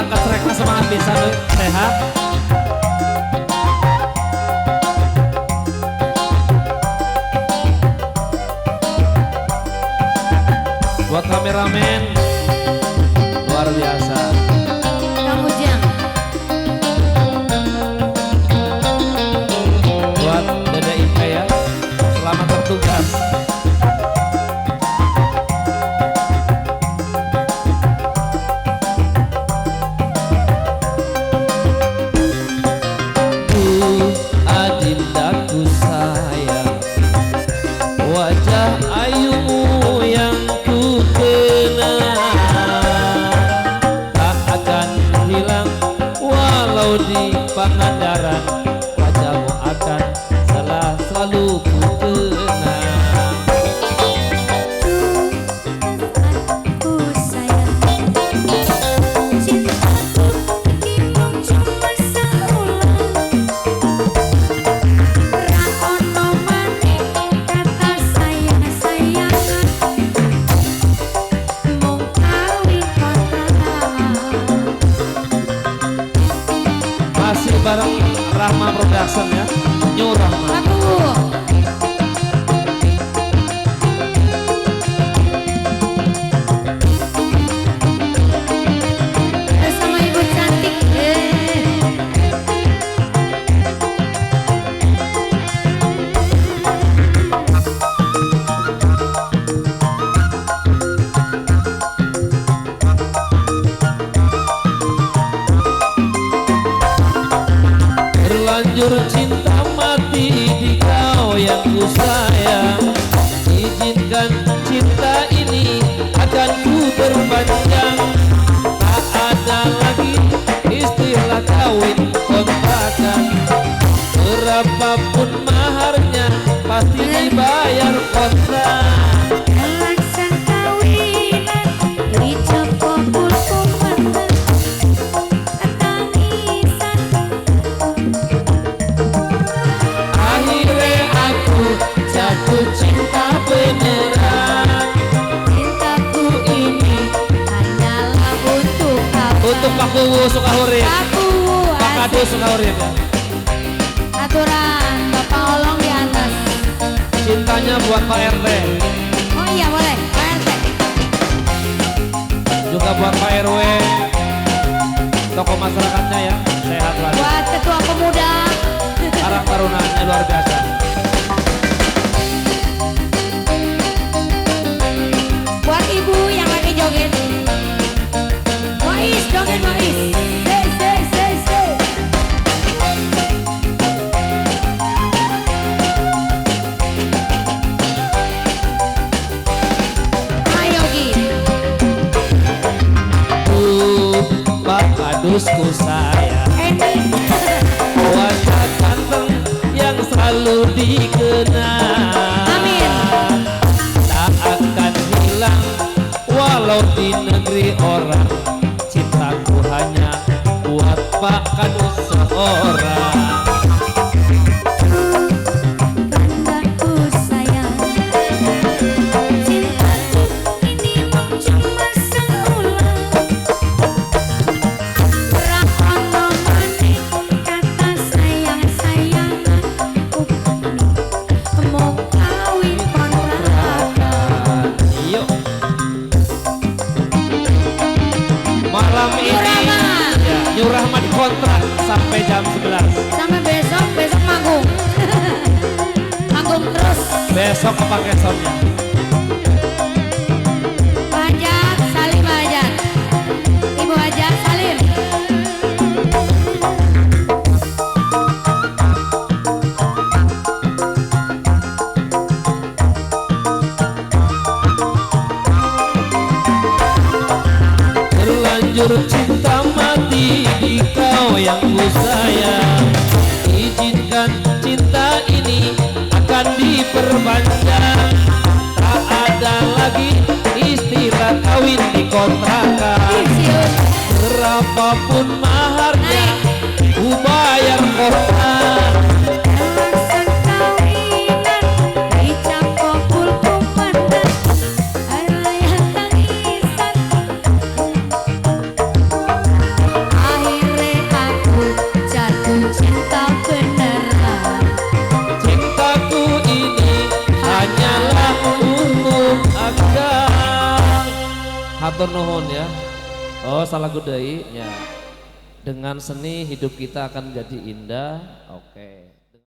berangkat mereka semangat bisa sehat. Buat kameramen luar biasa. Kamu Jang. Buat Dede Ika ya, selamat bertugas. Adindaku sayang, wajah ayumu yang ku kenang tak akan hilang walau di Pangandaran, wajahmu akan selalu ku kenang. Aku sayang, cintaku kini cuma seulang. Rakono maning kata sayang-sayangan, mung kawi kontrak. Masih bareng Rahma Production ya, New Rahma. Aku bersama ibu cantik. Terlanjur cinta mati di kau yang ku sayang, izinkan cinta ini akan ku perpanjang. Tak ada lagi istilah kawin kontrakan, berapapun maharnya pasti dibayar kontrak. Laksan kawinan dicoba pulku mantan ketangisan. Akhirnya aku jatuh cinta beneran, Cintaku ini hanyalah untuk kamu. untuk Pak Kuwu Sukahurip, Aku Pak Kado Sukahurip ya. aturan Bapak Olong di atas. Cintanya buat Pak RT, Oh iya boleh Pak RT. juga buat Pak RW, tokoh masyarakatnya ya, sehat lagi. Buat ketua pemuda. Karang tarunanya luar biasa. Buat ibu yang lagi joget. Mois joget Mois. Say. Ayo Gi. Pak Kadusku sayang, Eni. wajah ganteng yang selalu dikenang. Amin. Tak akan hilang walau di negeri orang, cintaku hanya buat Pak Kadus seorang. Kandaku sayang, cintaku ini cuma seulang. Rakono maning kata sayang-sayangan, mau kawin kontrakan. Yuk, malam ini New Rahma. ya, New Rahma dikontrak sampai jam 11. Sampai besok manggung. Manggung terus. Besok pakai soundnya. Pak Ajat, Salim Pak Ajat. Ibu Ajat, Salim. Terlanjur cinta mati di kau yang ku sayang, izinkan cinta ini akan diperpanjang. Tak ada lagi istilah kawin dikontrakan, berapapun maharnya ku bayar kontrak. Laksan kawinan dicampur pulku mantan, araya tangisan. Matur nuhun ya. Oh salah gudai ya. Dengan seni hidup kita akan jadi indah. Oke.